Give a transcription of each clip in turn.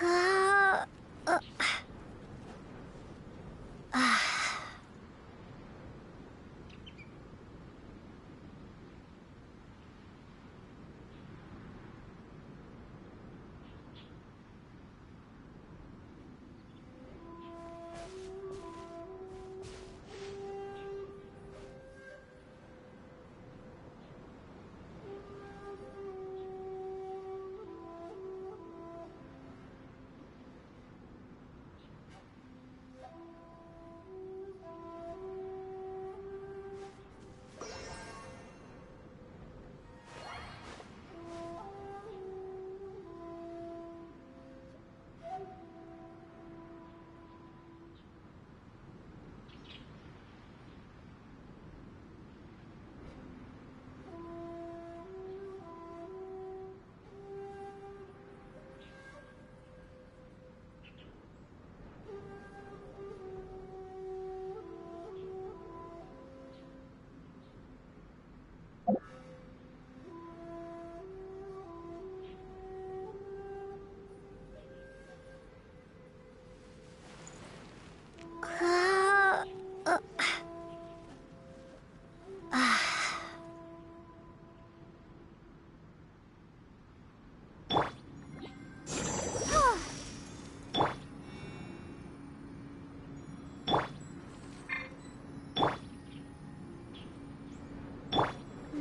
Uh, uh, uh,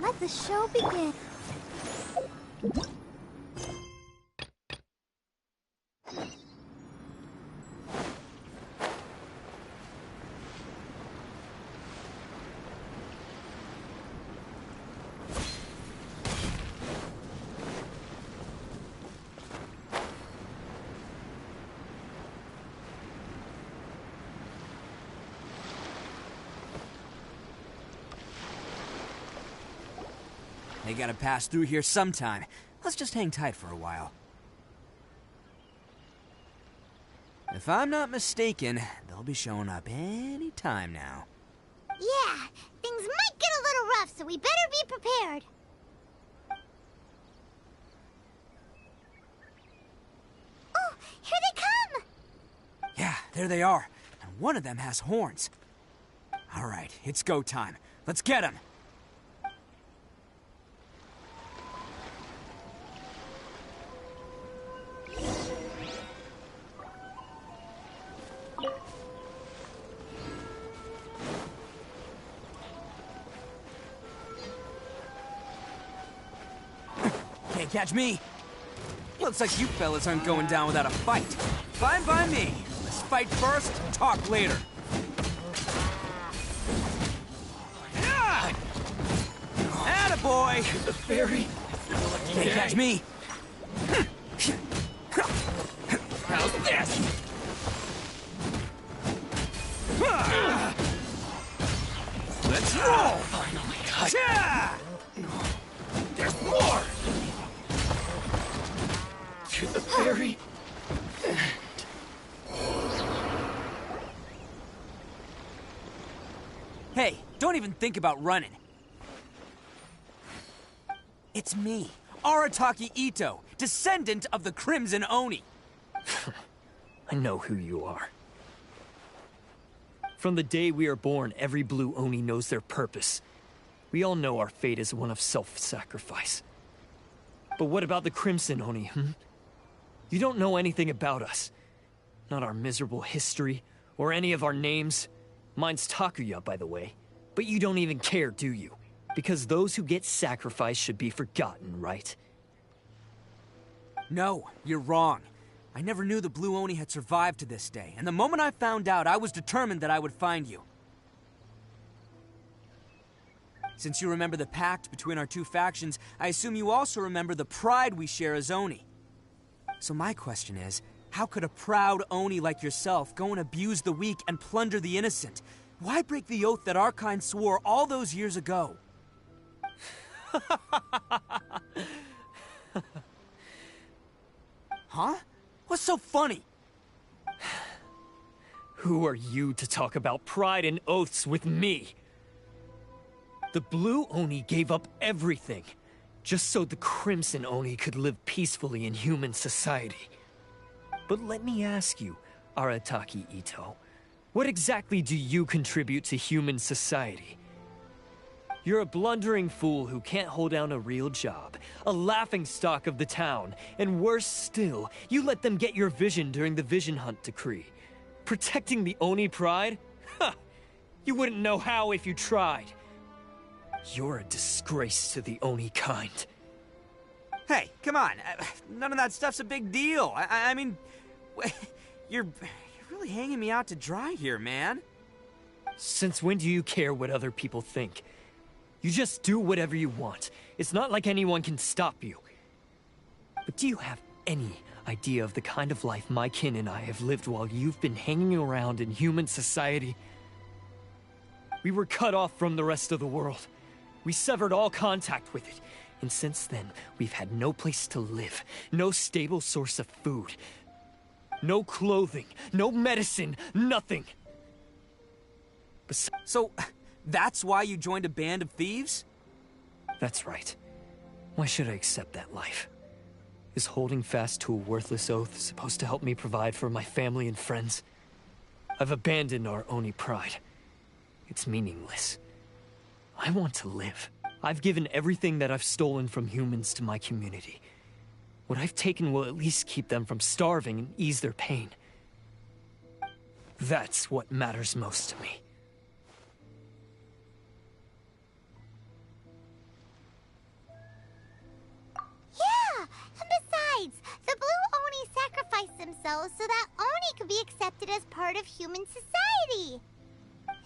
Let the show begin. They gotta pass through here sometime. Let's just hang tight for a while. If I'm not mistaken, they'll be showing up any time now. Yeah, things might get a little rough, so we better be prepared. Oh, here they come! Yeah, there they are. And one of them has horns. All right, it's go time. Let's get him! Can't catch me. Looks like you fellas aren't going down without a fight. Fine by me. Let's fight first, talk later. Attaboy! The fairy. Can't catch me. How's this? Let's roll! Finally, got Yeah! There's more! To the fairy. Hey, don't even think about running. It's me, Arataki Ito, descendant of the Crimson Oni. I know who you are. From the day we are born, every blue Oni knows their purpose. We all know our fate is one of self-sacrifice. But what about the Crimson Oni, You don't know anything about us. Not our miserable history, or any of our names. Mine's Takuya, by the way. But you don't even care, do you? Because those who get sacrificed should be forgotten, right? No, you're wrong. I never knew the Blue Oni had survived to this day, and the moment I found out, I was determined that I would find you. Since you remember the pact between our two factions, I assume you also remember the pride we share as Oni. So my question is, how could a proud Oni like yourself go and abuse the weak and plunder the innocent? Why break the oath that our kind swore all those years ago? Huh? What's so funny? Who are you to talk about pride and oaths with me? The Blue Oni gave up everything, just so the Crimson Oni could live peacefully in human society. But let me ask you, Arataki Ito, what exactly do you contribute to human society? You're a blundering fool who can't hold down a real job, a laughingstock of the town, and worse still, you let them get your vision during the Vision Hunt decree. Protecting the Oni pride? Ha! You wouldn't know how if you tried. You're a disgrace to the Oni kind. Hey, come on. None of that stuff's a big deal. I mean, you're really hanging me out to dry here, man. Since when do you care what other people think? You just do whatever you want. It's not like anyone can stop you. But do you have any idea of the kind of life my kin and I have lived while you've been hanging around in human society? We were cut off from the rest of the world. We severed all contact with it. And since then, we've had no place to live, no stable source of food, no clothing, no medicine, nothing. So, that's why you joined a band of thieves? That's right. Why should I accept that life? Is holding fast to a worthless oath supposed to help me provide for my family and friends? I've abandoned our Oni pride. It's meaningless. I want to live. I've given everything that I've stolen from humans to my community. What I've taken will at least keep them from starving and ease their pain. That's what matters most to me. Yeah, and besides, the Blue Oni sacrificed themselves so that Oni could be accepted as part of human society.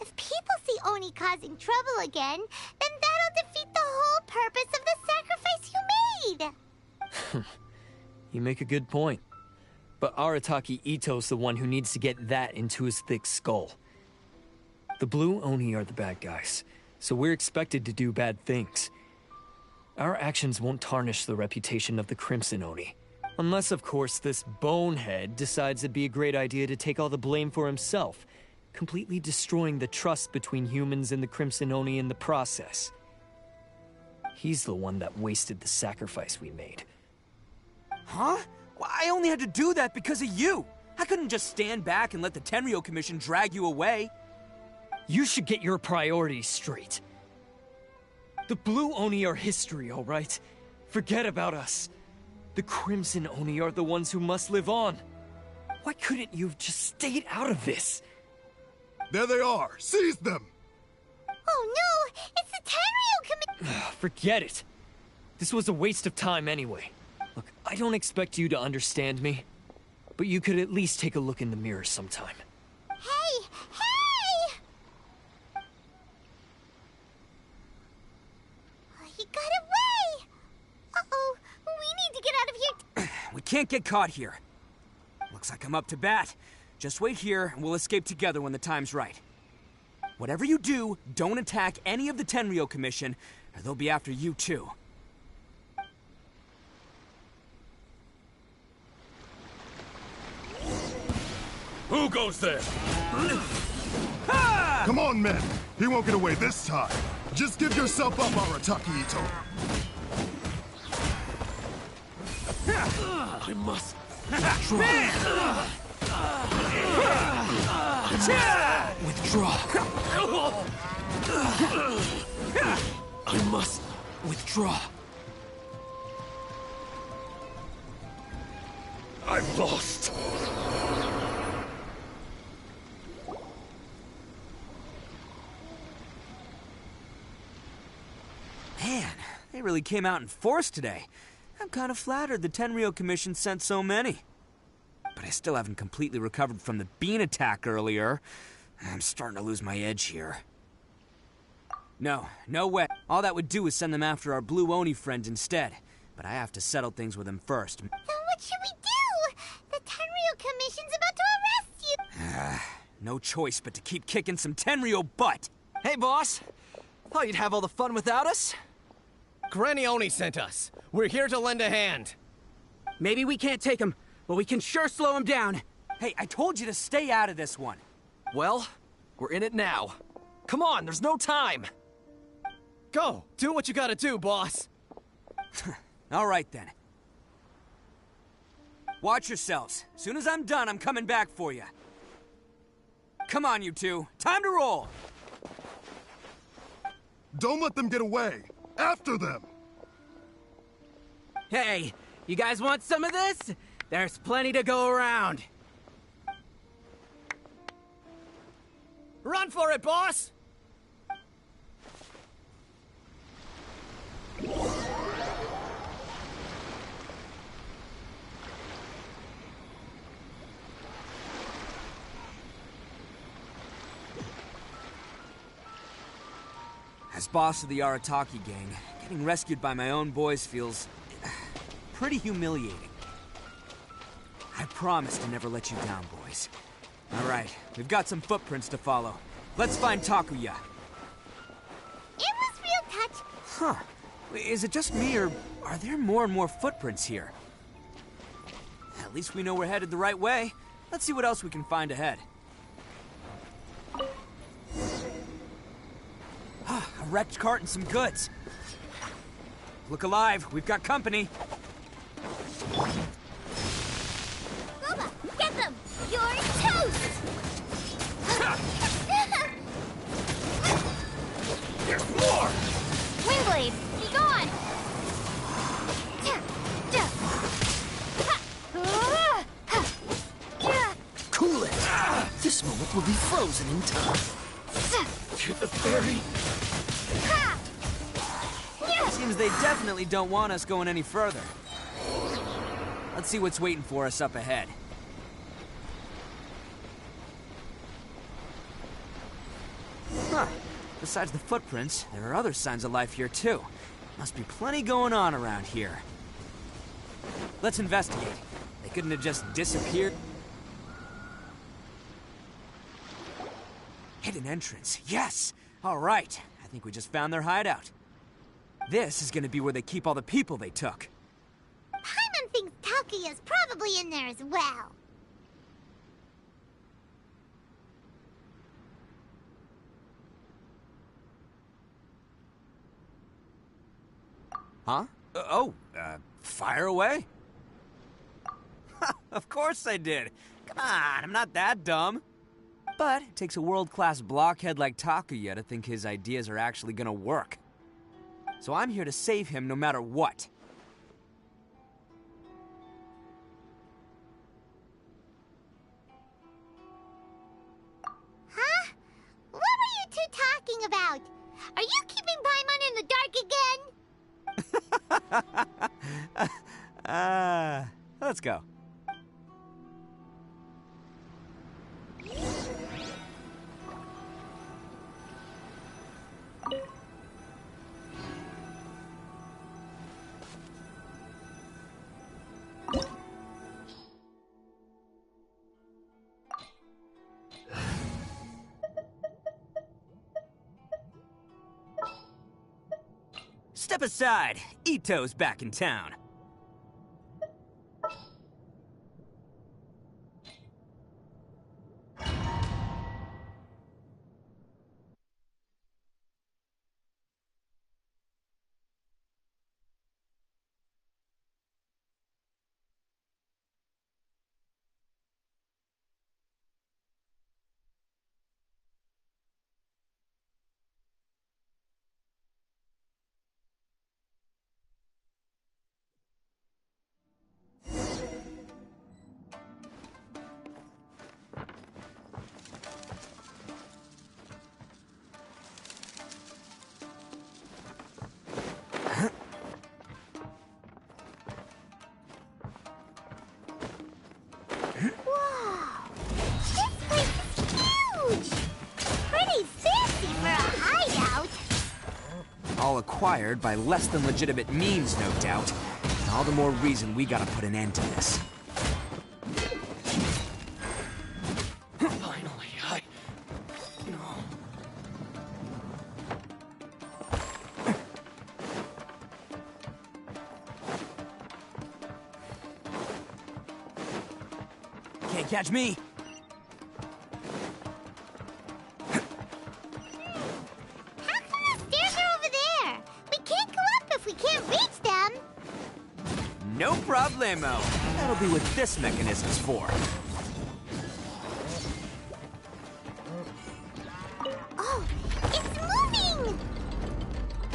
If people see Oni causing trouble again, then that'll defeat the whole purpose of the sacrifice you made. You make a good point. But Arataki Ito's the one who needs to get that into his thick skull. The Blue Oni are the bad guys, so we're expected to do bad things. Our actions won't tarnish the reputation of the Crimson Oni. Unless, of course, this bonehead decides it'd be a great idea to take all the blame for himself, completely destroying the trust between humans and the Crimson Oni in the process. He's the one that wasted the sacrifice we made. Huh? Well, I only had to do that because of you. I couldn't just stand back and let the Tenryo Commission drag you away. You should get your priorities straight. The Blue Oni are history, all right? Forget about us. The Crimson Oni are the ones who must live on. Why couldn't you have just stayed out of this? There they are! Seize them! Oh no! It's the Tenryo Commission! Forget it. This was a waste of time anyway. Look, I don't expect you to understand me, but you could at least take a look in the mirror sometime. Hey! Hey! He got away! Uh-oh, we need to get out of here. We can't get caught here. Looks like I'm up to bat. Just wait here, and we'll escape together when the time's right. Whatever you do, don't attack any of the Tenryo Commission, or they'll be after you too. Who goes there? Come on, men! He won't get away this time. Just give yourself up, Arataki Ito. I must withdraw. I must withdraw. I've lost. Man, they really came out in force today. I'm kind of flattered the Tenryo Commission sent so many. But I still haven't completely recovered from the bean attack earlier. I'm starting to lose my edge here. No way. All that would do is send them after our Blue Oni friend instead. But I have to settle things with him first. Then what should we do? The Tenryo Commission's about to arrest you. No choice but to keep kicking some Tenryo butt. Hey, boss. Thought you'd have all the fun without us? Granny Oni sent us. We're here to lend a hand. Maybe we can't take him, but we can sure slow him down. Hey, I told you to stay out of this one. Well, we're in it now. Come on, there's no time. Go, do what you gotta do, boss. All right then. Watch yourselves. As soon as I'm done, I'm coming back for you. Come on, you two. Time to roll! Don't let them get away! After them! Hey, you guys want some of this? There's plenty to go around. Run for it, boss! As boss of the Arataki gang, getting rescued by my own boys feels pretty humiliating. I promise to never let you down, boys. All right, we've got some footprints to follow. Let's find Takuya. It was real touch. Huh. Is it just me, or are there more and more footprints here? At least we know we're headed the right way. Let's see what else we can find ahead. A wrecked cart and some goods. Look alive, we've got company. Boba, get them! You're toast! There's more! Windblade, be gone! Cool it! This moment will be frozen in time. To the ferry. Seems they definitely don't want us going any further. Let's see what's waiting for us up ahead. Huh. Besides the footprints, there are other signs of life here too. Must be plenty going on around here. Let's investigate. They couldn't have just disappeared. Hidden entrance. Yes! All right. I think we just found their hideout. This is gonna be where they keep all the people they took. Paimon thinks Takuya's probably in there as well. Huh? Fire away? Of course I did. Come on, I'm not that dumb. But it takes a world-class blockhead like Takuya to think his ideas are actually gonna work. So I'm here to save him no matter what. Huh? What were you two talking about? Are you keeping Paimon in the dark again? Let's go. Step aside. Ito's back in town. All acquired by less than legitimate means, no doubt. And all the more reason we gotta put an end to this. Finally, No. Can't catch me. We can't go up if we can't reach them. No problemo. That'll be what this mechanism's for. Oh, it's moving!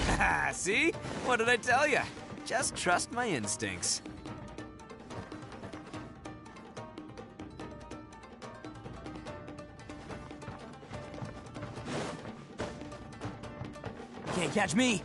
Haha, see? What did I tell you? Just trust my instincts. Can't catch me!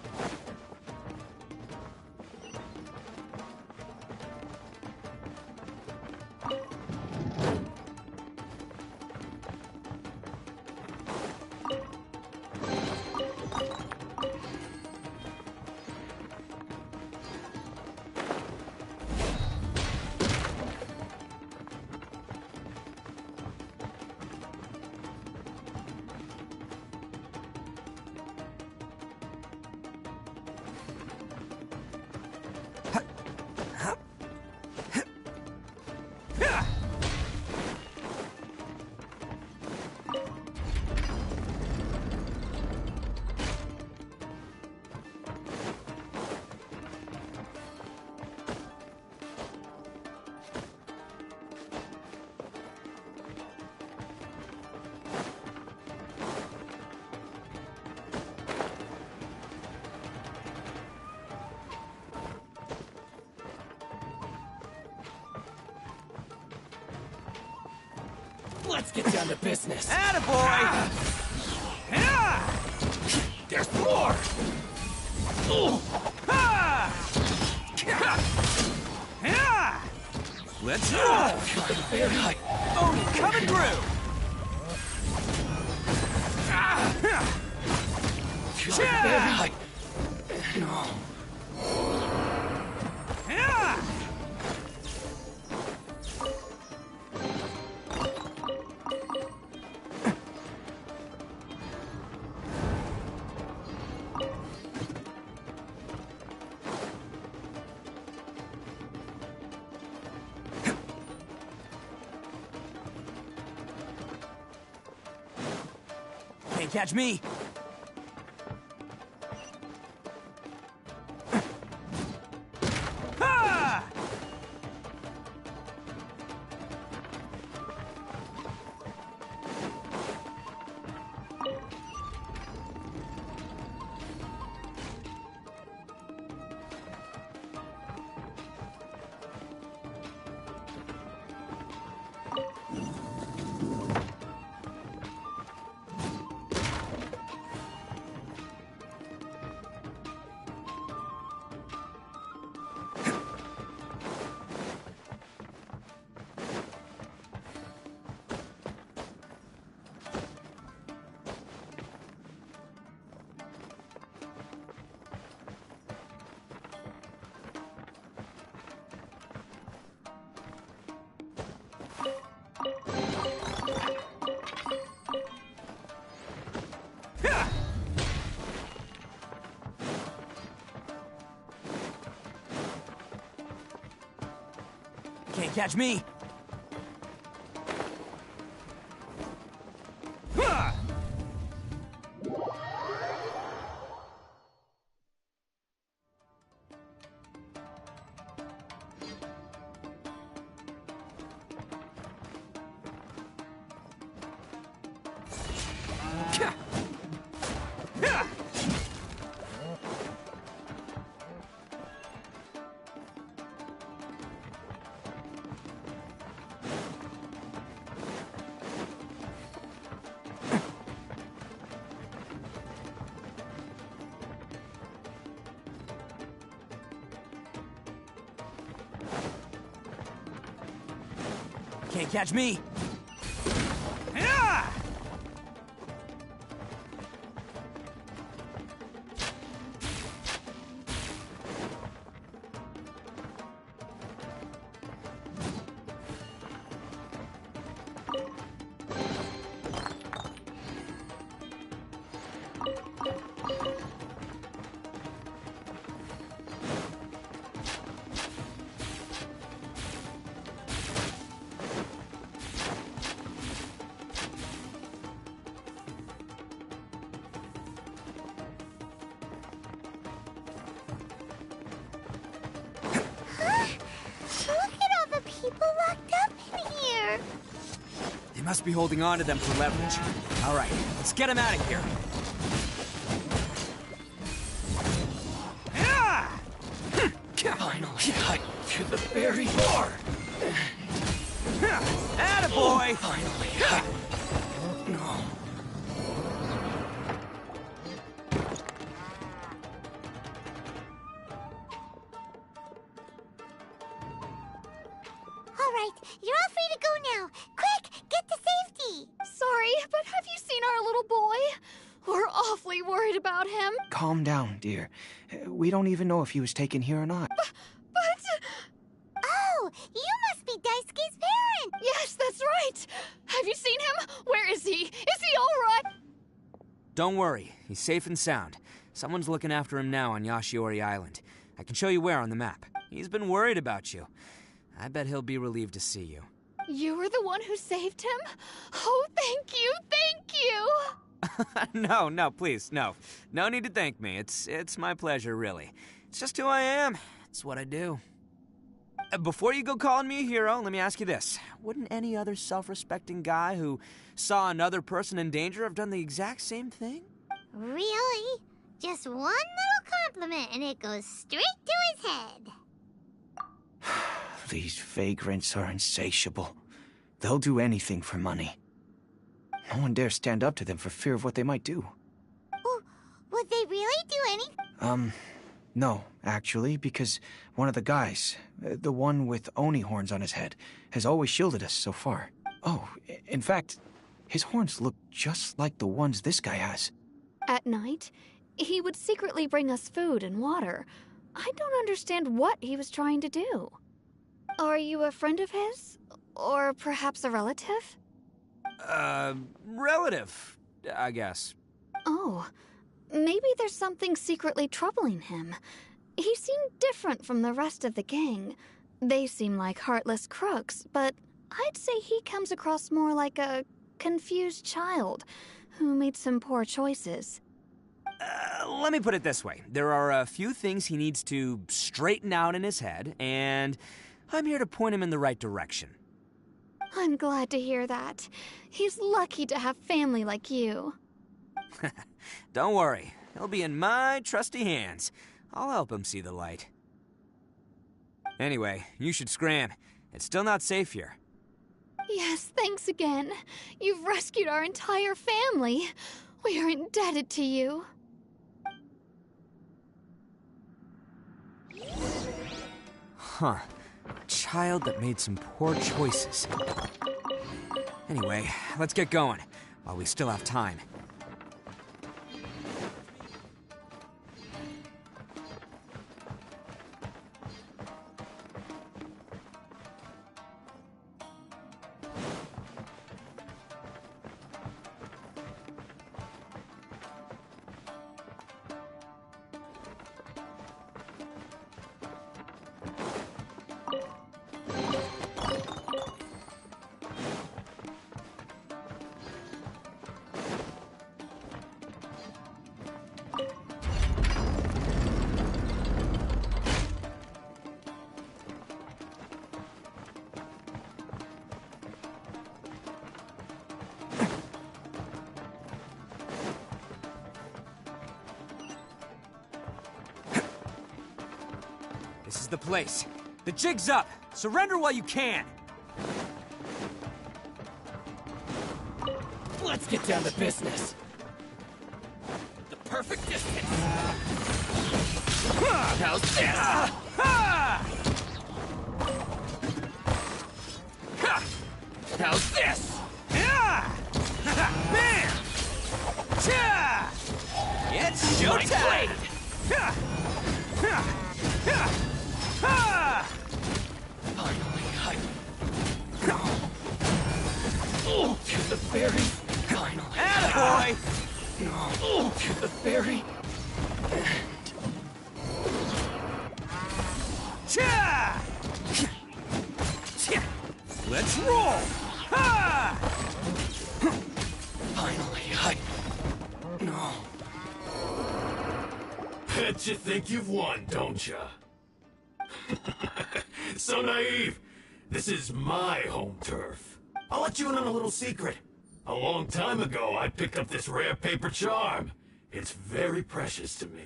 Let's get down to business. Attaboy! There's more! Let's roll! Oh, coming through! Can't catch me! Ha! Can't catch me! Can't catch me! must be holding on to them for leverage. All right, let's get him out of here. Finally, to the very bar. Attaboy! Finally, no. All right, you're all free to go now. Quick, get to safety. Sorry, but have you seen our little boy? We're awfully worried about him. Calm down, dear. We don't even know if he was taken here or not. But... Oh, you must be Daisuke's parent. Yes, that's right. Have you seen him? Where is he? Is he all right? Don't worry, he's safe and sound. Someone's looking after him now on Yashiori Island. I can show you where on the map. He's been worried about you. I bet he'll be relieved to see you. You were the one who saved him? Oh, thank you, thank you! No, please, no. No need to thank me. It's my pleasure, really. It's just who I am. It's what I do. Before you go calling me a hero, let me ask you this. Wouldn't any other self-respecting guy who saw another person in danger have done the exact same thing? Really? Just one little compliment and it goes straight to his head. These vagrants are insatiable. They'll do anything for money. No one dares stand up to them for fear of what they might do. Well, would they really do anything? No, actually, because one of the guys, the one with Oni horns on his head, has always shielded us so far. Oh, in fact, his horns look just like the ones this guy has. At night, he would secretly bring us food and water. I don't understand what he was trying to do. Are you a friend of his? Or perhaps a relative? Relative, I guess. Oh, maybe there's something secretly troubling him. He seemed different from the rest of the gang. They seem like heartless crooks, but I'd say he comes across more like a confused child who made some poor choices. Let me put it this way. There are a few things he needs to straighten out in his head, and I'm here to point him in the right direction. I'm glad to hear that. He's lucky to have family like you. Don't worry. He'll be in my trusty hands. I'll help him see the light. Anyway, you should scram. It's still not safe here. Yes, thanks again. You've rescued our entire family. We are indebted to you. Huh. A child that made some poor choices. Anyway, let's get going, while we still have time. This is the place. The jig's up. Surrender while you can. Let's get down to business. The perfect distance. How's this? How's this? Bam! It's showtime! Finally, Oh, to the very... Finally. Attaboy! Oh, to the very... Cha! Let's roll! Ha! Finally, No. Bet you think you've won, don't ya? So naive. This is my home turf. I'll let you in on a little secret. A long time ago, I picked up this rare paper charm. It's very precious to me.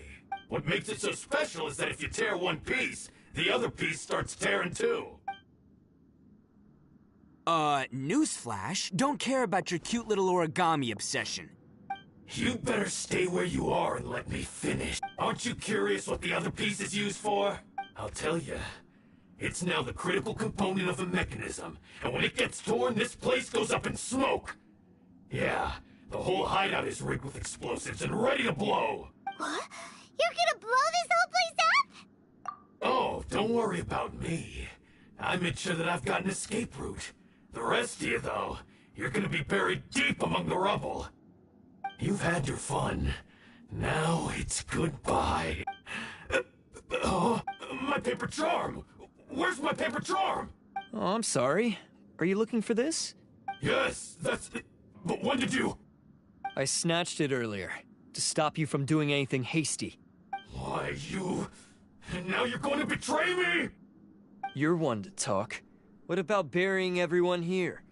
What makes it so special is that if you tear one piece, the other piece starts tearing too. Newsflash, don't care about your cute little origami obsession. You'd better stay where you are and let me finish. Aren't you curious what the other piece is used for? I'll tell you. It's now the critical component of a mechanism, and when it gets torn, this place goes up in smoke. Yeah, the whole hideout is rigged with explosives and ready to blow. What? You're gonna blow this whole place up? Oh, don't worry about me. I made sure that I've got an escape route. The rest of you, though, you're gonna be buried deep among the rubble. You've had your fun. Now it's goodbye. Oh, my paper charm! Where's my paper charm? Oh, I'm sorry. Are you looking for this? Yes, that's it. But when did you... I snatched it earlier, to stop you from doing anything hasty. Why, you... And now you're going to betray me? You're one to talk. What about burying everyone here?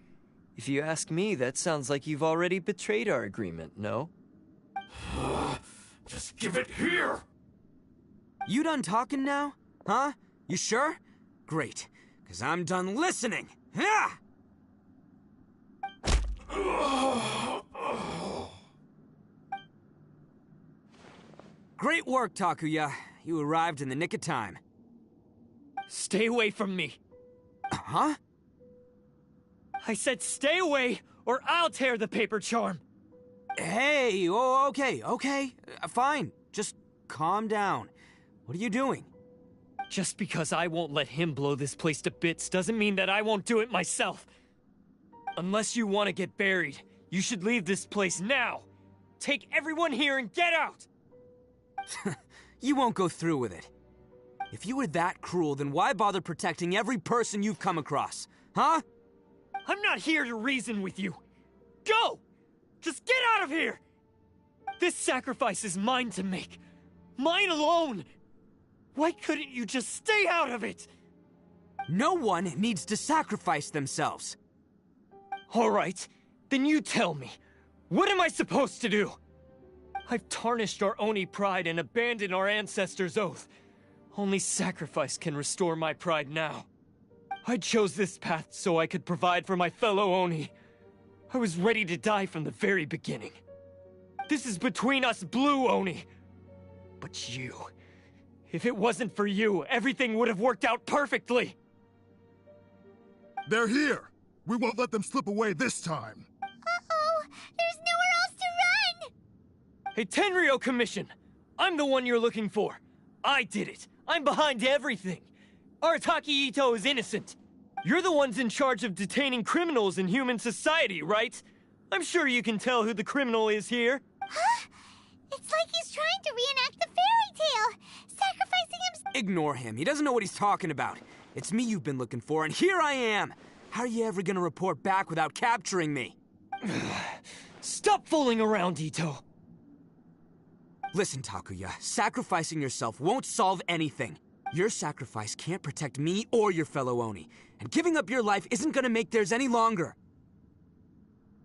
If you ask me, that sounds like you've already betrayed our agreement, no? Just give it here! You done talking now? Huh? You sure? Great, because I'm done listening. Yeah! Great work, Takuya. You arrived in the nick of time. Stay away from me. Huh? I said stay away, or I'll tear the paper charm. Hey, oh, okay. Fine. Just calm down. What are you doing? Just because I won't let him blow this place to bits doesn't mean that I won't do it myself. Unless you want to get buried, you should leave this place now. Take everyone here and get out! You won't go through with it. If you were that cruel, then why bother protecting every person you've come across? Huh? I'm not here to reason with you. Go! Just get out of here! This sacrifice is mine to make. Mine alone! Why couldn't you just stay out of it? No one needs to sacrifice themselves. All right, then you tell me. What am I supposed to do? I've tarnished our Oni pride and abandoned our ancestors' oath. Only sacrifice can restore my pride now. I chose this path so I could provide for my fellow Oni. I was ready to die from the very beginning. This is between us blue Oni. But you... If it wasn't for you, everything would have worked out perfectly! They're here! We won't let them slip away this time! Uh-oh! There's nowhere else to run! Hey, Tenryo Commission! I'm the one you're looking for. I did it. I'm behind everything. Arataki Ito is innocent. You're the ones in charge of detaining criminals in human society, right? I'm sure you can tell who the criminal is here. Huh? It's like he's trying to reenact the fairy tale, sacrificing himself. Ignore him. He doesn't know what he's talking about. It's me you've been looking for, and here I am. How are you ever gonna report back without capturing me? Stop fooling around, Ito. Listen, Takuya, sacrificing yourself won't solve anything. Your sacrifice can't protect me or your fellow Oni, and giving up your life isn't gonna make theirs any longer.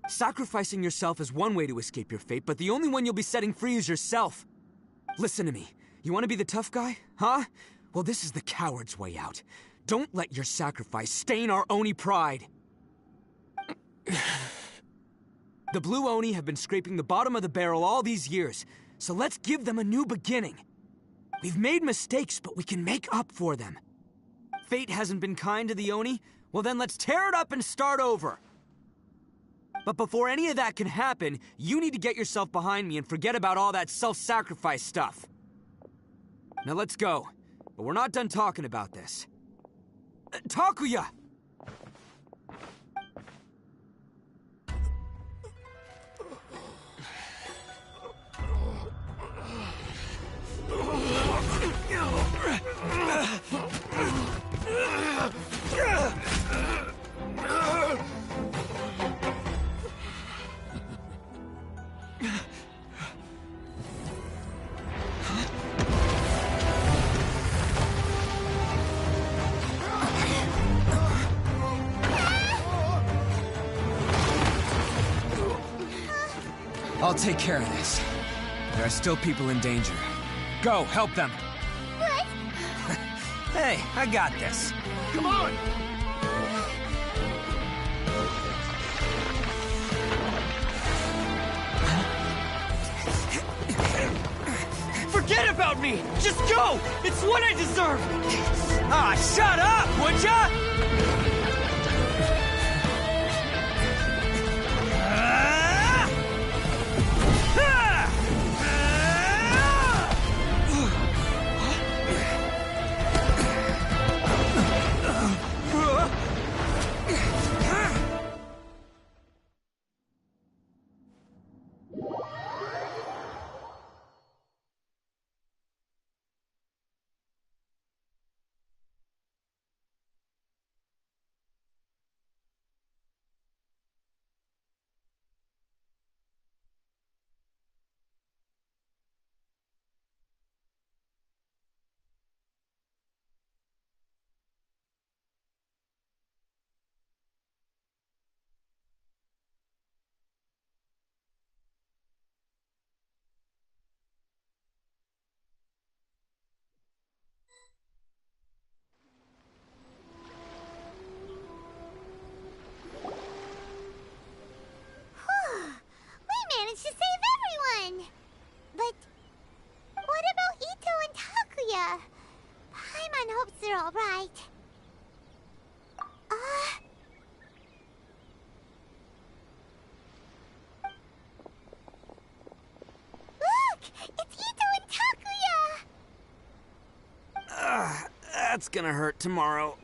Sacrificing yourself is one way to escape your fate, but the only one you'll be setting free is yourself. Listen to me. You want to be the tough guy? Huh? Well, this is the coward's way out. Don't let your sacrifice stain our Oni pride. The blue Oni have been scraping the bottom of the barrel all these years, so let's give them a new beginning. We've made mistakes, but we can make up for them. Fate hasn't been kind to the Oni? Well then let's tear it up and start over. But before any of that can happen, you need to get yourself behind me and forget about all that self-sacrifice stuff. Now let's go. But we're not done talking about this. Takuya! I'll take care of this. There are still people in danger. Go, help them. What? Hey, I got this. Come on! Forget about me! Just go! It's what I deserve! Ah, shut up, would ya? We managed to save everyone! But what about Ito and Takuya? Paimon hopes they're alright. Look! It's Ito and Takuya! That's gonna hurt tomorrow.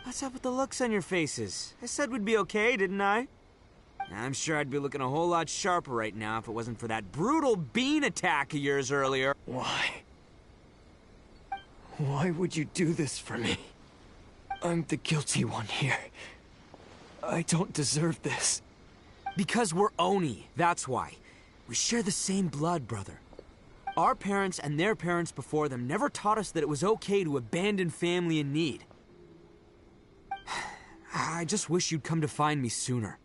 What's up with the looks on your faces? I said we'd be okay, didn't I? I'm sure I'd be looking a whole lot sharper right now if it wasn't for that brutal bean attack of yours earlier. Why? Why would you do this for me? I'm the guilty one here. I don't deserve this. Because we're Oni, that's why. We share the same blood, brother. Our parents and their parents before them never taught us that it was okay to abandon family in need. I just wish you'd come to find me sooner.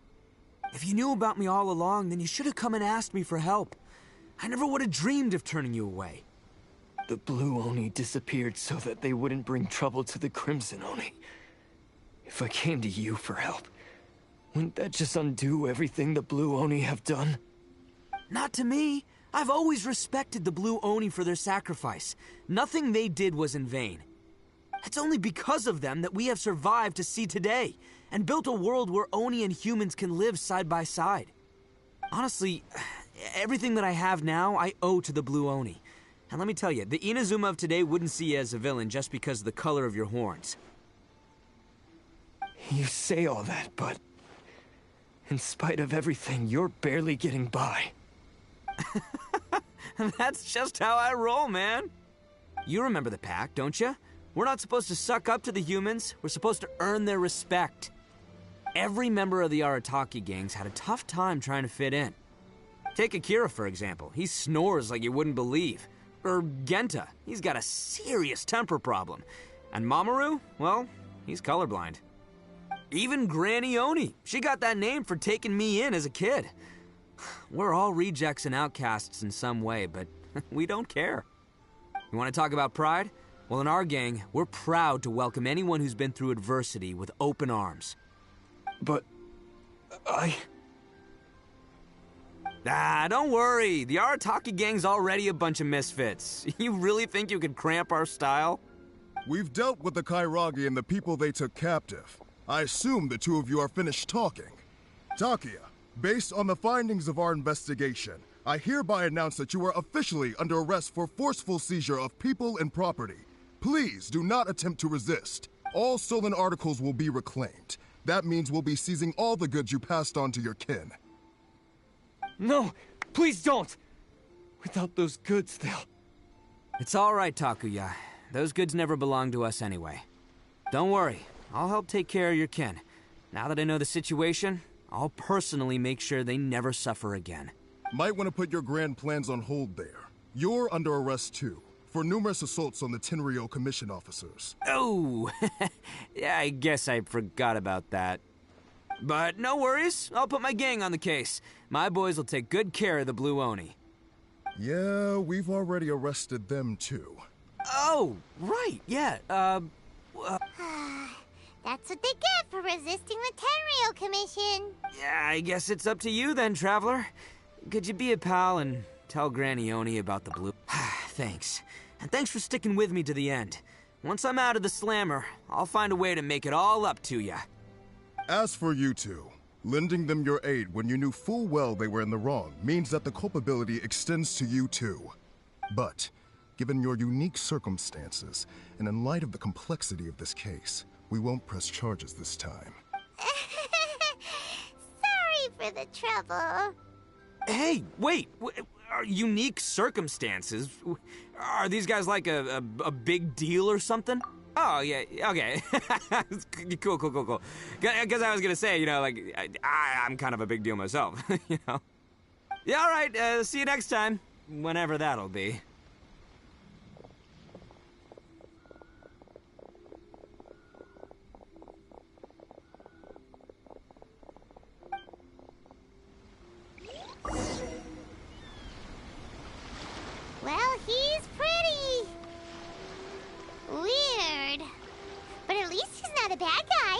If you knew about me all along, then you should have come and asked me for help. I never would have dreamed of turning you away. The Blue Oni disappeared so that they wouldn't bring trouble to the Crimson Oni. If I came to you for help, wouldn't that just undo everything the Blue Oni have done? Not to me. I've always respected the Blue Oni for their sacrifice. Nothing they did was in vain. It's only because of them that we have survived to see today, and built a world where Oni and humans can live side by side. Honestly, everything that I have now, I owe to the Blue Oni. And let me tell you, the Inazuma of today wouldn't see you as a villain just because of the color of your horns. You say all that, but in spite of everything, you're barely getting by. That's just how I roll, man. You remember the pact, don't you? We're not supposed to suck up to the humans. We're supposed to earn their respect. Every member of the Arataki gangs had a tough time trying to fit in. Take Akira, for example. He snores like you wouldn't believe. Or Genta. He's got a serious temper problem. And Mamoru, well, he's colorblind. Even Granny Oni. She got that name for taking me in as a kid. We're all rejects and outcasts in some way, but we don't care. You want to talk about pride? Well, in our gang, we're proud to welcome anyone who's been through adversity with open arms. But Don't worry. The Arataki gang's already a bunch of misfits. You really think you could cramp our style? We've dealt with the Kairagi and the people they took captive. I assume the two of you are finished talking. Takuya, based on the findings of our investigation, I hereby announce that you are officially under arrest for forceful seizure of people and property. Please do not attempt to resist. All stolen articles will be reclaimed. That means we'll be seizing all the goods you passed on to your kin. no, please don't! Without those goods, they'll... It's all right, Takuya. Those goods never belonged to us anyway. Don't worry. I'll help take care of your kin. Now that I know the situation, I'll personally make sure they never suffer again. Might want to put your grand plans on hold there. You're under arrest too, for numerous assaults on the Tenryo Commission officers. Oh, yeah, I guess I forgot about that. But no worries, I'll put my gang on the case. My boys will take good care of the Blue Oni. Yeah, we've already arrested them too. Oh, right, yeah, That's what they get for resisting the Tenryo Commission. yeah, I guess it's up to you then, Traveler. Could you be a pal and tell Granny Oni about the Blue... Thanks. And thanks for sticking with me to the end. Once I'm out of the slammer, I'll find a way to make it all up to ya. As for you two, lending them your aid when you knew full well they were in the wrong means that the culpability extends to you too. But, given your unique circumstances, and in light of the complexity of this case, we won't press charges this time. Sorry for the trouble. Hey, wait, unique circumstances? Are these guys like a big deal or something? Oh, yeah, okay. Cool. Because I was gonna say, you know, like, I'm kind of a big deal myself, you know? Yeah, all right, see you next time. Whenever that'll be. Well, he's pretty. Weird. But at least he's not a bad guy.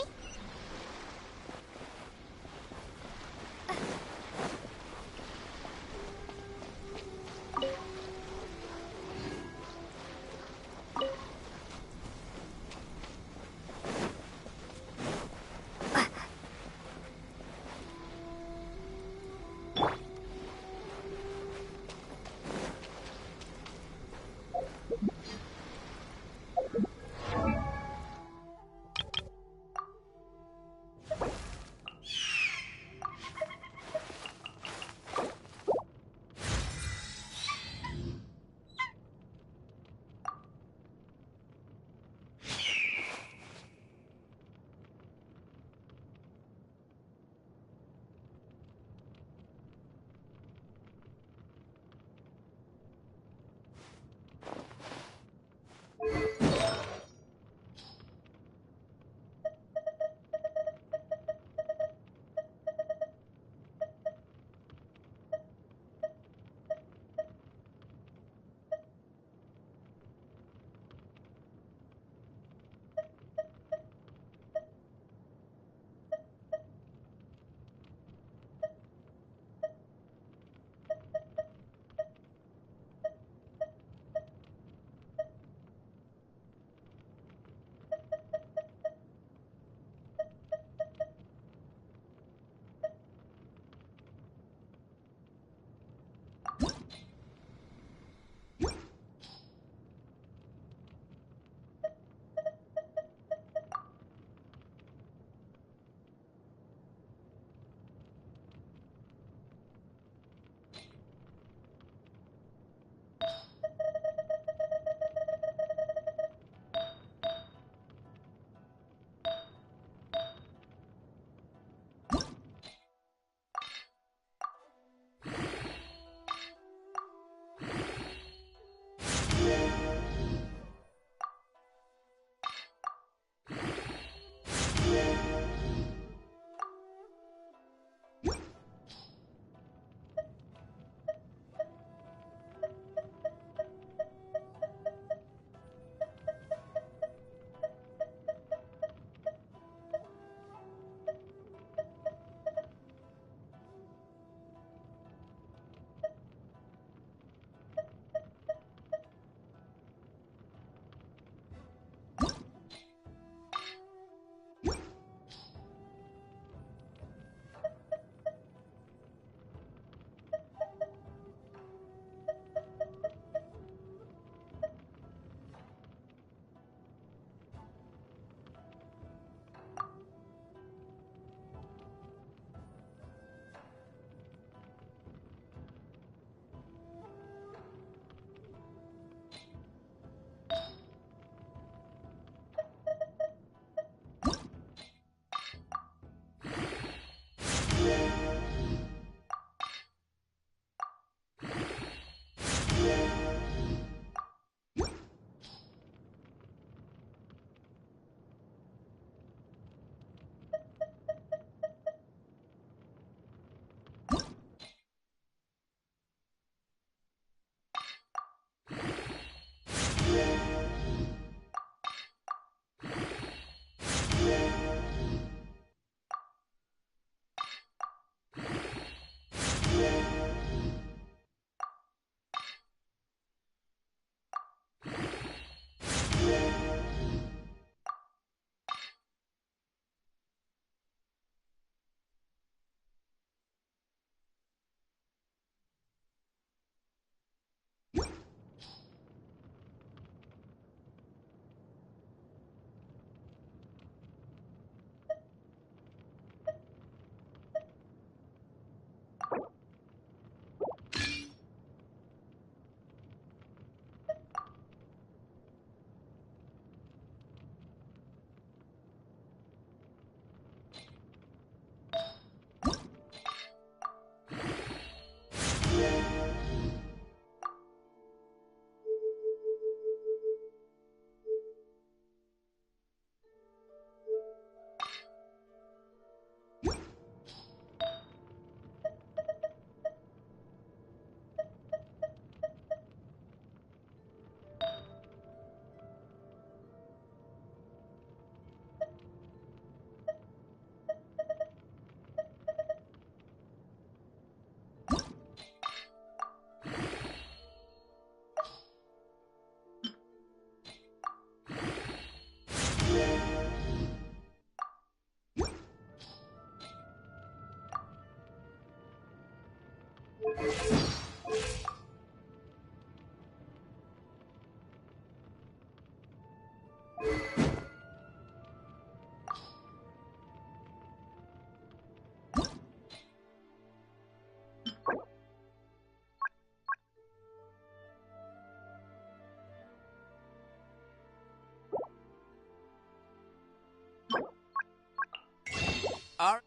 All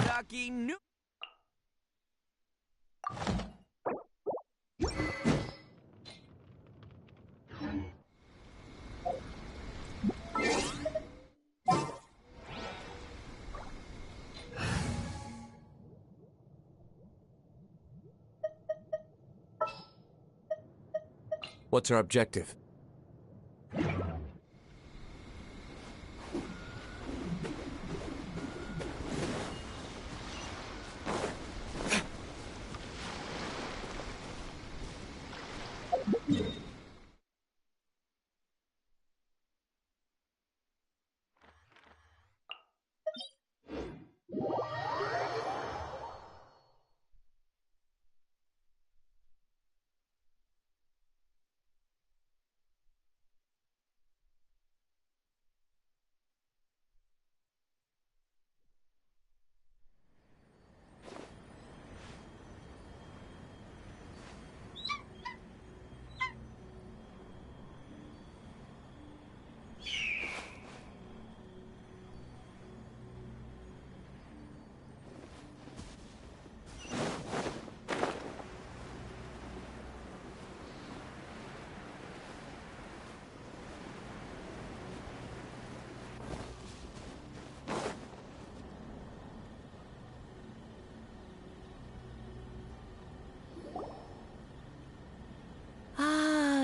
Ducky, no. What's our objective?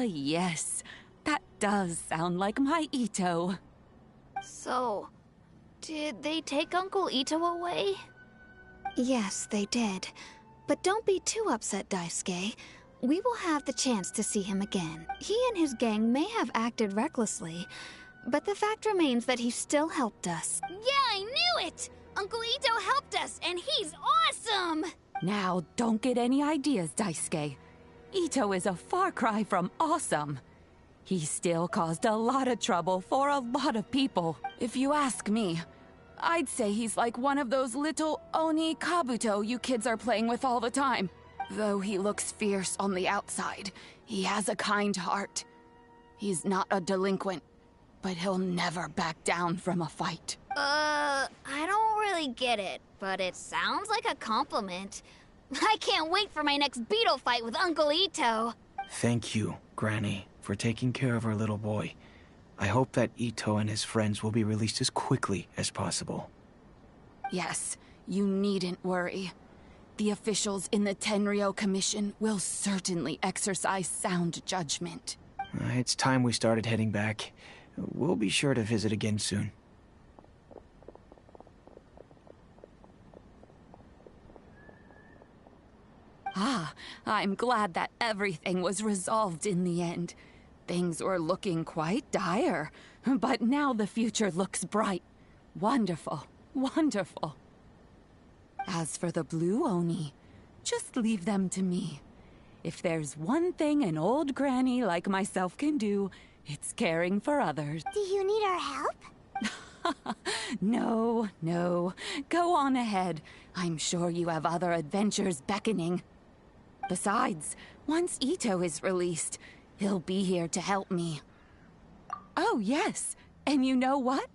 Yes, that does sound like my Ito. So, did they take Uncle Ito away? Yes, they did. But don't be too upset, Daisuke. We will have the chance to see him again. He and his gang may have acted recklessly, but the fact remains that he still helped us. Yeah, I knew it! Uncle Ito helped us, and he's awesome! Now, don't get any ideas, Daisuke. Ito is a far cry from awesome. He still caused a lot of trouble for a lot of people. If you ask me, I'd say he's like one of those little Oni Kabuto you kids are playing with all the time. Though he looks fierce on the outside, he has a kind heart. He's not a delinquent, but he'll never back down from a fight. I don't really get it, but it sounds like a compliment. I can't wait for my next beetle fight with Uncle Ito. Thank you, Granny, for taking care of our little boy. I hope that Ito and his friends will be released as quickly as possible. Yes, you needn't worry. The officials in the Tenryo Commission will certainly exercise sound judgment. It's time we started heading back. We'll be sure to visit again soon. Ah, I'm glad that everything was resolved in the end. Things were looking quite dire, but now the future looks bright. Wonderful, wonderful. As for the Blue Oni, just leave them to me. If there's one thing an old granny like myself can do, it's caring for others. Do you need our help? No, no. Go on ahead. I'm sure you have other adventures beckoning. Besides, once Ito is released, he'll be here to help me. Oh, yes. And you know what?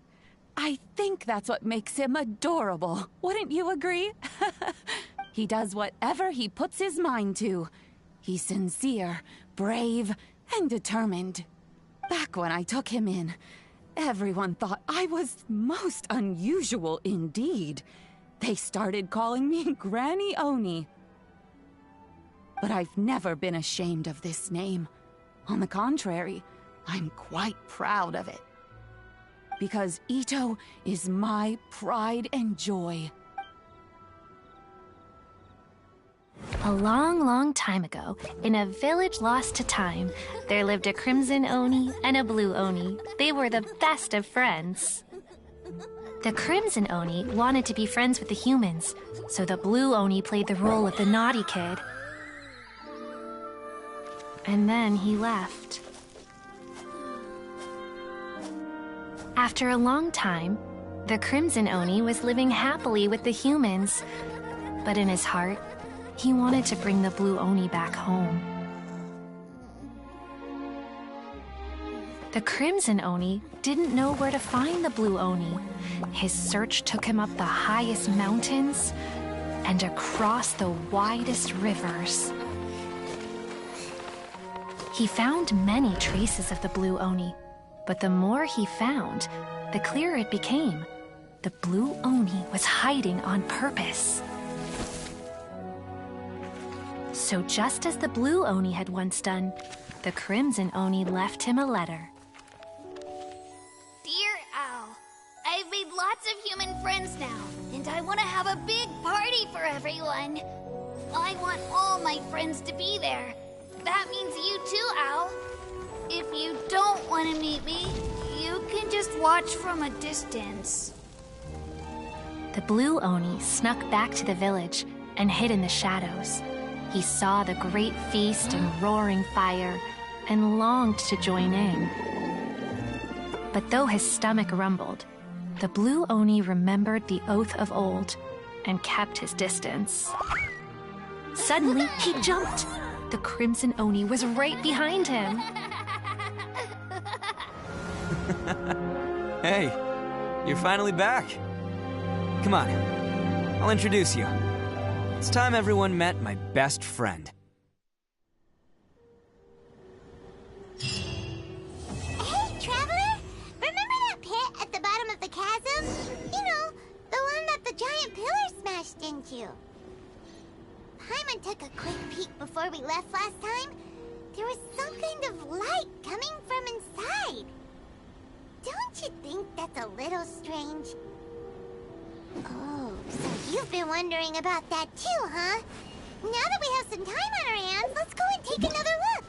I think that's what makes him adorable. Wouldn't you agree? He does whatever he puts his mind to. He's sincere, brave, and determined. Back when I took him in, everyone thought I was most unusual indeed. They started calling me Granny Oni. But I've never been ashamed of this name. On the contrary, I'm quite proud of it. Because Ito is my pride and joy. A long, long time ago, in a village lost to time, there lived a crimson Oni and a blue Oni. They were the best of friends. The crimson Oni wanted to be friends with the humans, so the blue Oni played the role of the naughty kid. And then he left. After a long time, the crimson Oni was living happily with the humans, but in his heart, he wanted to bring the blue Oni back home. The crimson Oni didn't know where to find the blue Oni. His search took him up the highest mountains and across the widest rivers. He found many traces of the blue Oni, but the more he found, the clearer it became. The blue Oni was hiding on purpose. So just as the blue Oni had once done, the crimson Oni left him a letter. Dear Owl, I've made lots of human friends now, and I want to have a big party for everyone. I want all my friends to be there. That means you too, Owl. If you don't want to meet me, you can just watch from a distance. The blue Oni snuck back to the village and hid in the shadows. He saw the great feast and roaring fire and longed to join in. But though his stomach rumbled, the blue Oni remembered the oath of old and kept his distance. Suddenly, he jumped. The crimson Oni was right behind him. Hey, you're finally back. Come on, I'll introduce you. It's time everyone met my best friend. Hey, Traveler! Remember that pit at the bottom of the chasm? You know, the one that the giant pillar smashed into. Paimon took a quick peek before we left last time. There was some kind of light coming from inside. Don't you think that's a little strange? Oh, so you've been wondering about that too, huh? Now that we have some time on our hands, let's go and take another look.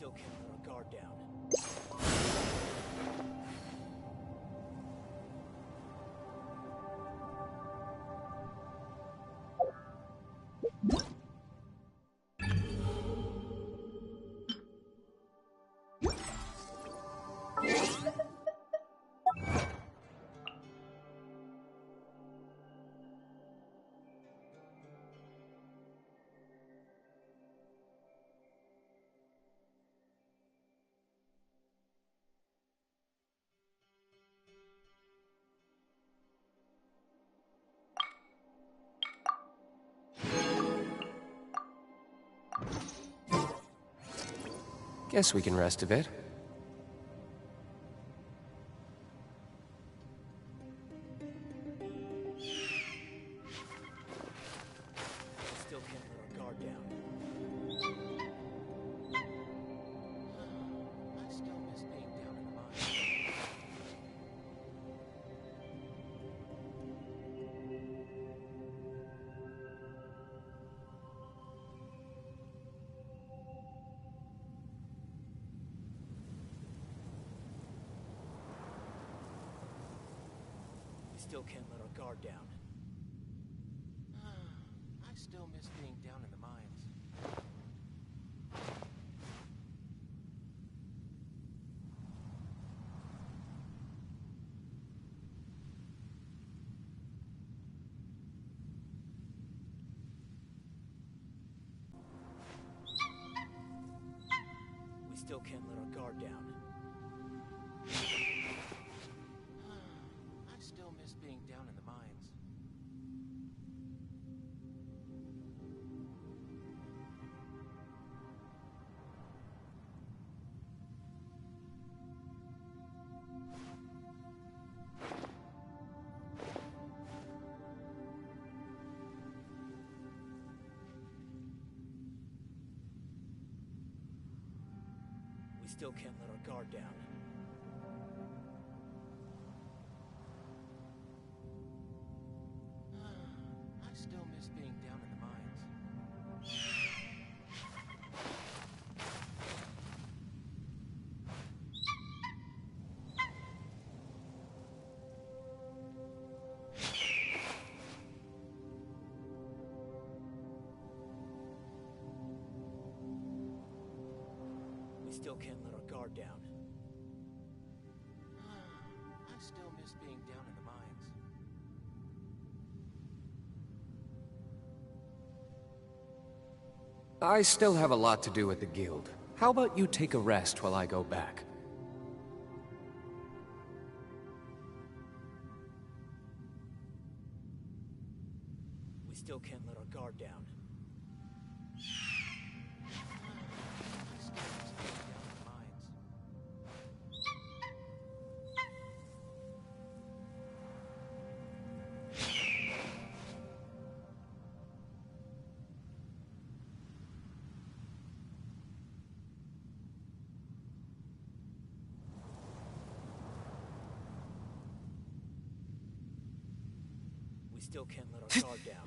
still can't let our guard down. Guess we can rest a bit. Still can't let our guard down. I still miss being down in the mines. We still can't let our guard down. I still miss being down in the mines. We still can't let our guard down. I still miss being down in the mines. We still can't let our guard down. I still miss being down in the mines. We still can't let our guard down. I still miss being down in the mines. I still have a lot to do with the guild. How about you take a rest while I go back? We still can't let our guard down. I still miss being down in the mines. We still can't let our guard down.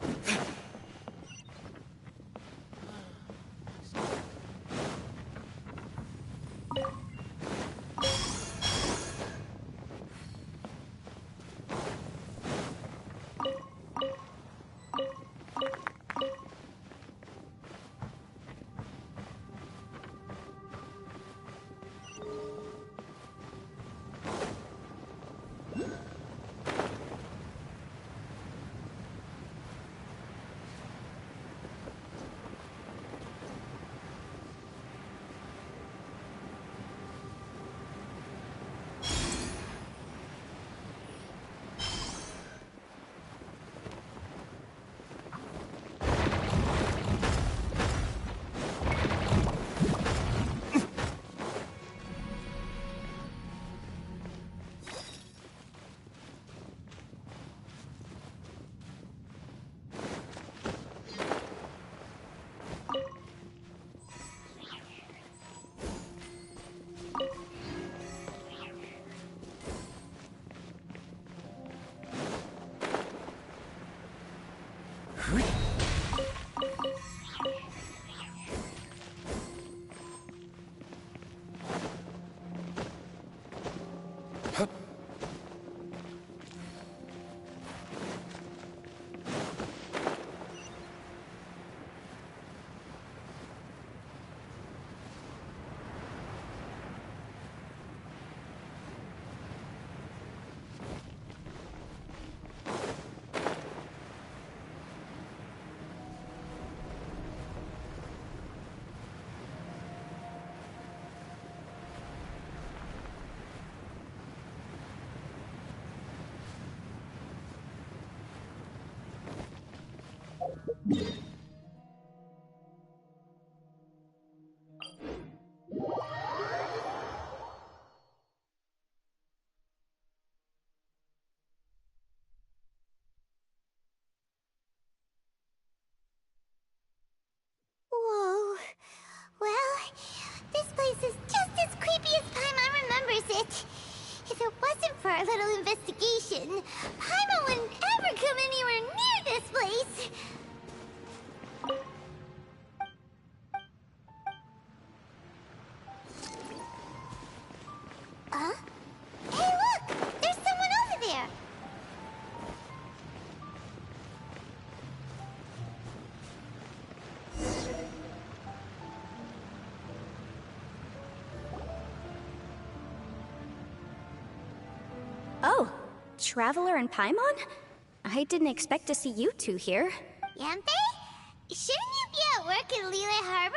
our little investigation. Paimon wouldn't ever come anywhere near this place. Huh? Hey, look! There's someone over there! Oh, Traveler and Paimon? I didn't expect to see you two here. Yanfei? Shouldn't you be at work in Liyue Harbor?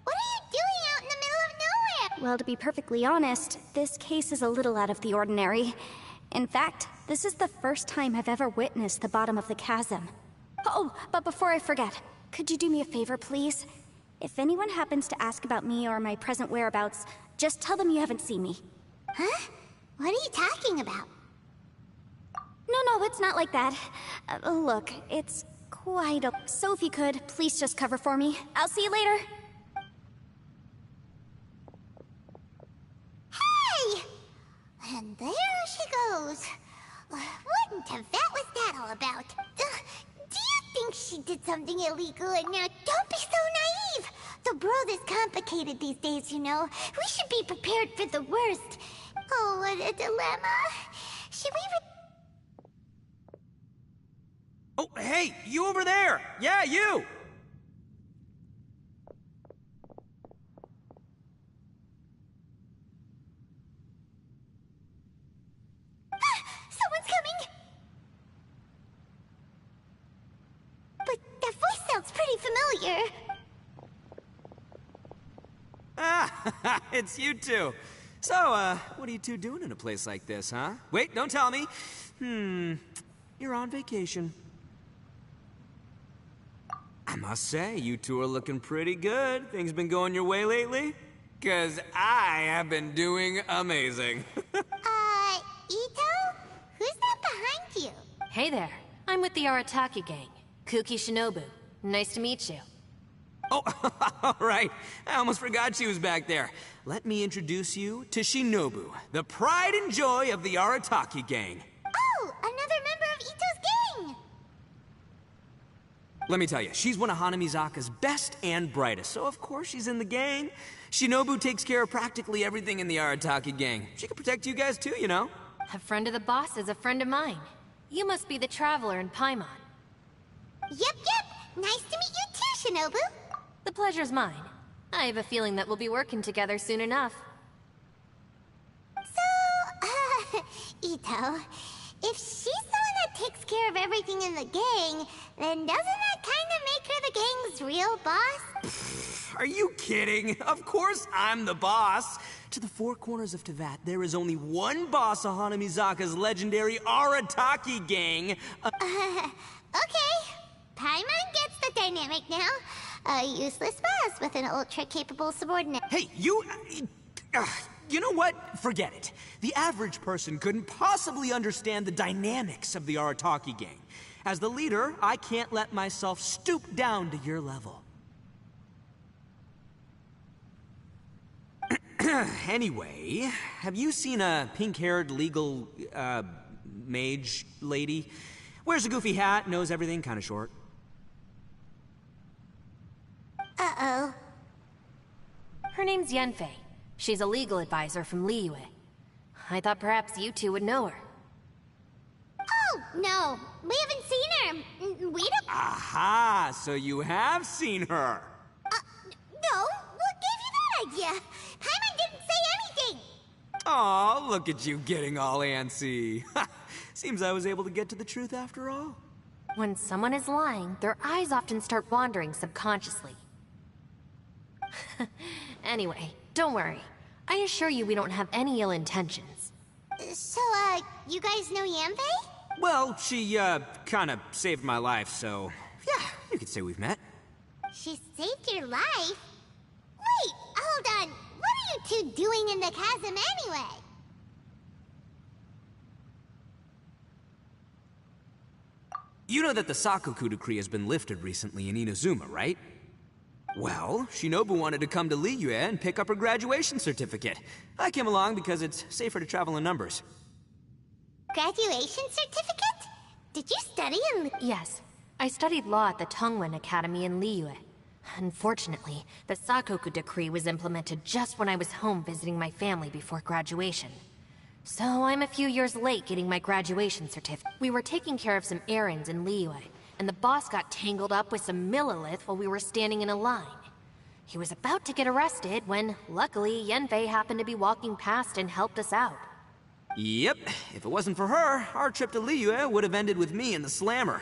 What are you doing out in the middle of nowhere? Well, to be perfectly honest, this case is a little out of the ordinary. In fact, this is the first time I've ever witnessed the bottom of the chasm. Oh, but before I forget, could you do me a favor, please? If anyone happens to ask about me or my present whereabouts, just tell them you haven't seen me. Huh? What are you talking about? No, it's not like that. Look, it's quite a... So if you could, please just cover for me. I'll see you later. Hey! And there she goes. What in Tibet was that all about? Do you think she did something illegal and now don't be so naive? The world is complicated these days, you know. We should be prepared for the worst. Oh, what a dilemma. Should we... Oh, hey, you over there! Yeah, you! Someone's coming! But that voice sounds pretty familiar. Ah, it's you two. So, what are you two doing in a place like this, huh? Wait, don't tell me. You're on vacation. I must say, you two are looking pretty good. Things been going your way lately? 'Cause I have been doing amazing. Ito? Who's that behind you? Hey there. I'm with the Arataki gang. Kuki Shinobu. Nice to meet you. Oh, all right. I almost forgot she was back there. Let me introduce you to Shinobu, the pride and joy of the Arataki gang. Oh, another member of Ito's gang! Let me tell you, she's one of Hanamizaka's best and brightest, so of course she's in the gang. Shinobu takes care of practically everything in the Arataki gang. She can protect you guys too, you know. A friend of the boss is a friend of mine. You must be the Traveler in Paimon. Yep. Nice to meet you too, Shinobu. The pleasure's mine. I have a feeling that we'll be working together soon enough. So, Ito, if she's the one that takes care of everything in the gang, then doesn't that kind of make her the gang's real boss? Are you kidding? Of course I'm the boss. To the four corners of Teyvat, there is only one boss of Hanamizaka's legendary Arataki gang. Okay. Paimon gets the dynamic now. A useless boss with an ultra-capable subordinate. Hey, you know what? Forget it. The average person couldn't possibly understand the dynamics of the Arataki gang. As the leader, I can't let myself stoop down to your level. Anyway, have you seen a pink-haired legal, mage lady? Wears a goofy hat, knows everything, kinda short. Uh-oh. Her name's Yanfei. She's a legal advisor from Liyue. I thought perhaps you two would know her. Oh, no. We haven't seen her. We don't... Aha! So you have seen her. No. What gave you that idea? Paimon didn't say anything. Aw, look at you getting all antsy. Seems I was able to get to the truth after all. When someone is lying, their eyes often start wandering subconsciously. Anyway, don't worry. I assure you we don't have any ill intentions. So, you guys know Yanfei? Well, she, kinda saved my life, so... yeah, you could say we've met. She saved your life? Wait, hold on. What are you two doing in the chasm anyway? You know that the Sakoku decree has been lifted recently in Inazuma, right? Well, Shinobu wanted to come to Liyue and pick up her graduation certificate. I came along because it's safer to travel in numbers. Graduation certificate? Did you study in... Yes. I studied law at the Tongwen Academy in Liyue. Unfortunately, the Sakoku decree was implemented just when I was home visiting my family before graduation. So I'm a few years late getting my graduation certificate. We were taking care of some errands in Liyue, and the boss got tangled up with some Millilith while we were standing in a line. He was about to get arrested when, luckily, Yenfei happened to be walking past and helped us out. Yep, if it wasn't for her, our trip to Liyue would have ended with me and the Slammer.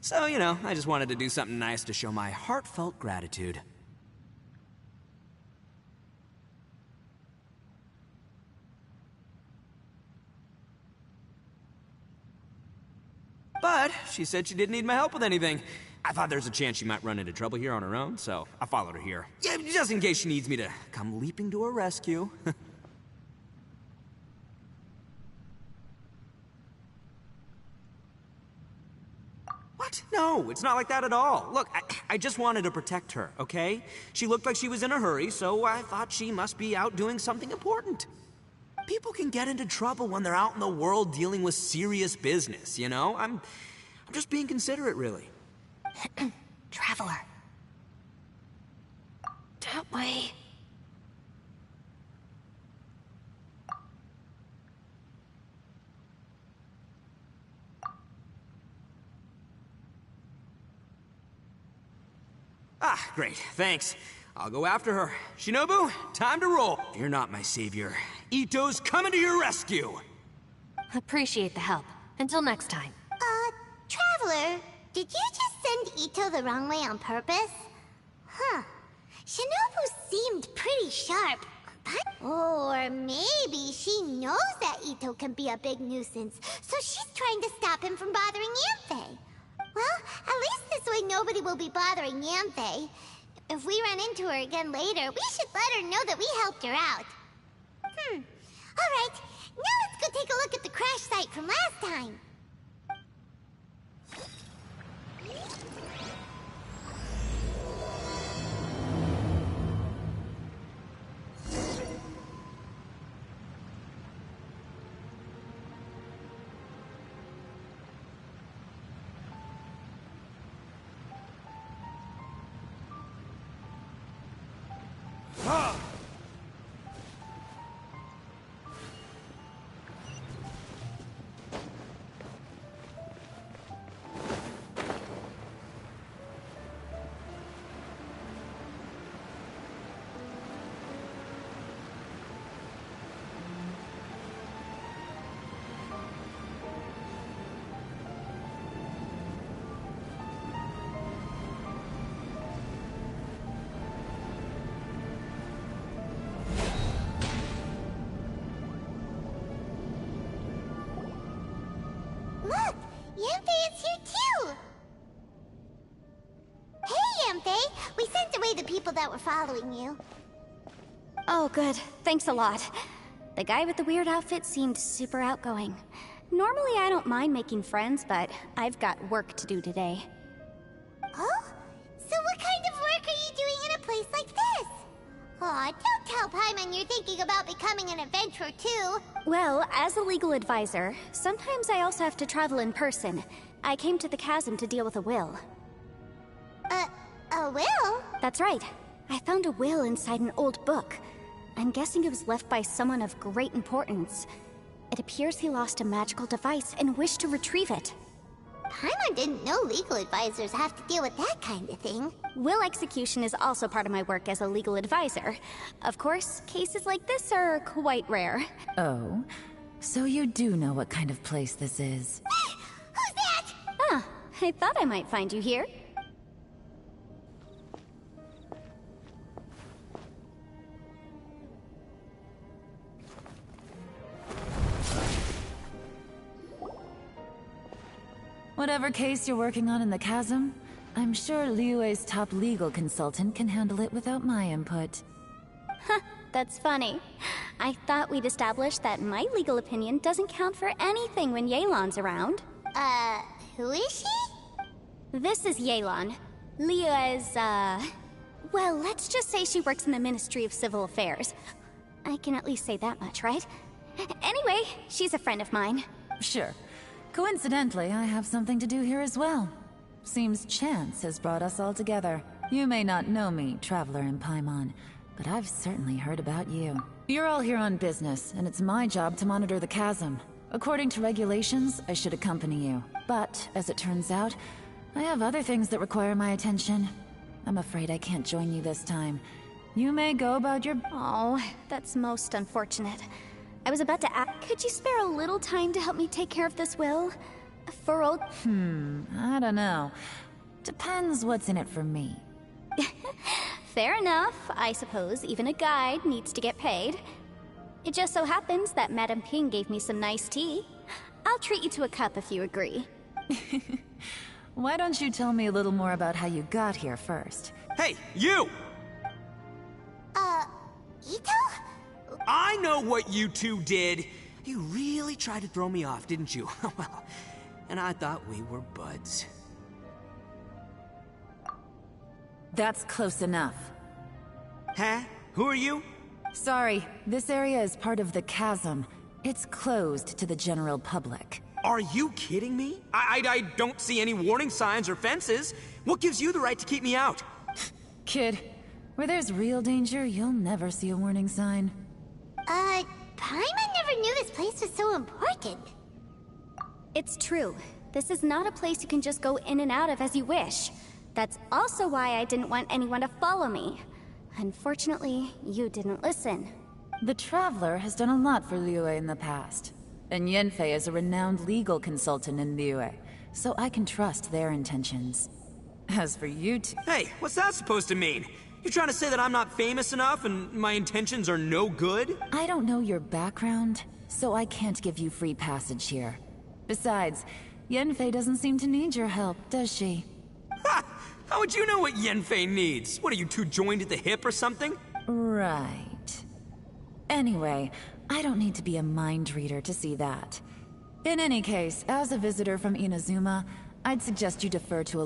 So, you know, I just wanted to do something nice to show my heartfelt gratitude. But she said she didn't need my help with anything. I thought there's a chance she might run into trouble here on her own, so I followed her here. Yeah, just in case she needs me to come leaping to her rescue. What? No, it's not like that at all. Look, I just wanted to protect her, okay? She looked like she was in a hurry, so I thought she must be out doing something important. People can get into trouble when they're out in the world dealing with serious business, you know? I'm just being considerate, really. Traveler. That way. Ah, great, thanks. I'll go after her. Shinobu, time to roll. You're not my savior. Ito's coming to your rescue. Appreciate the help. Until next time. Traveler, did you just send Ito the wrong way on purpose? Huh. Shinobu seemed pretty sharp. But... Or maybe she knows that Ito can be a big nuisance, so she's trying to stop him from bothering Yanfei. Well, at least this way nobody will be bothering Yanfei. If we run into her again later, we should let her know that we helped her out. Alright, now let's go take a look at the crash site from last time. Look! Yanfei is here too! Hey, Yanfei! We sent away the people that were following you. Oh, good. Thanks a lot. The guy with the weird outfit seemed super outgoing. Normally I don't mind making friends, but I've got work to do today. Oh? So what kind of work are you doing in a place like this? Aw, don't tell Paimon you're thinking about becoming an adventurer too. Well, as a legal advisor, sometimes I also have to travel in person. I came to the chasm to deal with a will. A will? That's right. I found a will inside an old book. I'm guessing it was left by someone of great importance. It appears he lost a magical device and wished to retrieve it. Paimon didn't know legal advisors have to deal with that kind of thing. Will execution is also part of my work as a legal advisor. Of course, cases like this are quite rare. Oh, so you do know what kind of place this is. Who's that? Ah, I thought I might find you here. Whatever case you're working on in the chasm, I'm sure Liyue's top legal consultant can handle it without my input. Huh, that's funny. I thought we'd established that my legal opinion doesn't count for anything when Yelan's around. Who is she? This is Yelan. Liyue's, well, let's just say she works in the Ministry of Civil Affairs. I can at least say that much, right? Anyway, she's a friend of mine. Sure. Coincidentally, I have something to do here as well. Seems chance has brought us all together. You may not know me, traveler in Paimon, but I've certainly heard about you. You're all here on business, and it's my job to monitor the chasm. According to regulations, I should accompany you. But, as it turns out, I have other things that require my attention. I'm afraid I can't join you this time. You may go about your... Oh, that's most unfortunate. I was about to ask, could you spare a little time to help me take care of this will? For old... I don't know. Depends what's in it for me. Fair enough. I suppose even a guide needs to get paid. It just so happens that Madame Ping gave me some nice tea. I'll treat you to a cup if you agree. Why don't you tell me a little more about how you got here first? Hey, you! Ito? I know what you two did. You really tried to throw me off, didn't you? Well, and I thought we were buds. That's close enough. Huh? Who are you? Sorry, this area is part of the chasm. It's closed to the general public. Are you kidding me? I don't see any warning signs or fences. What gives you the right to keep me out? Kid, where there's real danger, you'll never see a warning sign. Paimon never knew this place was so important. It's true. This is not a place you can just go in and out of as you wish. That's also why I didn't want anyone to follow me. Unfortunately, you didn't listen. The Traveler has done a lot for Liyue in the past. And Yanfei is a renowned legal consultant in Liyue, so I can trust their intentions. As for you two... Hey, what's that supposed to mean? You trying to say that I'm not famous enough and my intentions are no good? I don't know your background, so I can't give you free passage here. Besides, Yanfei doesn't seem to need your help, does she? Ha! How would you know what Yanfei needs? What, are you two joined at the hip or something? Right. Anyway, I don't need to be a mind reader to see that. In any case, as a visitor from Inazuma, I'd suggest you defer to a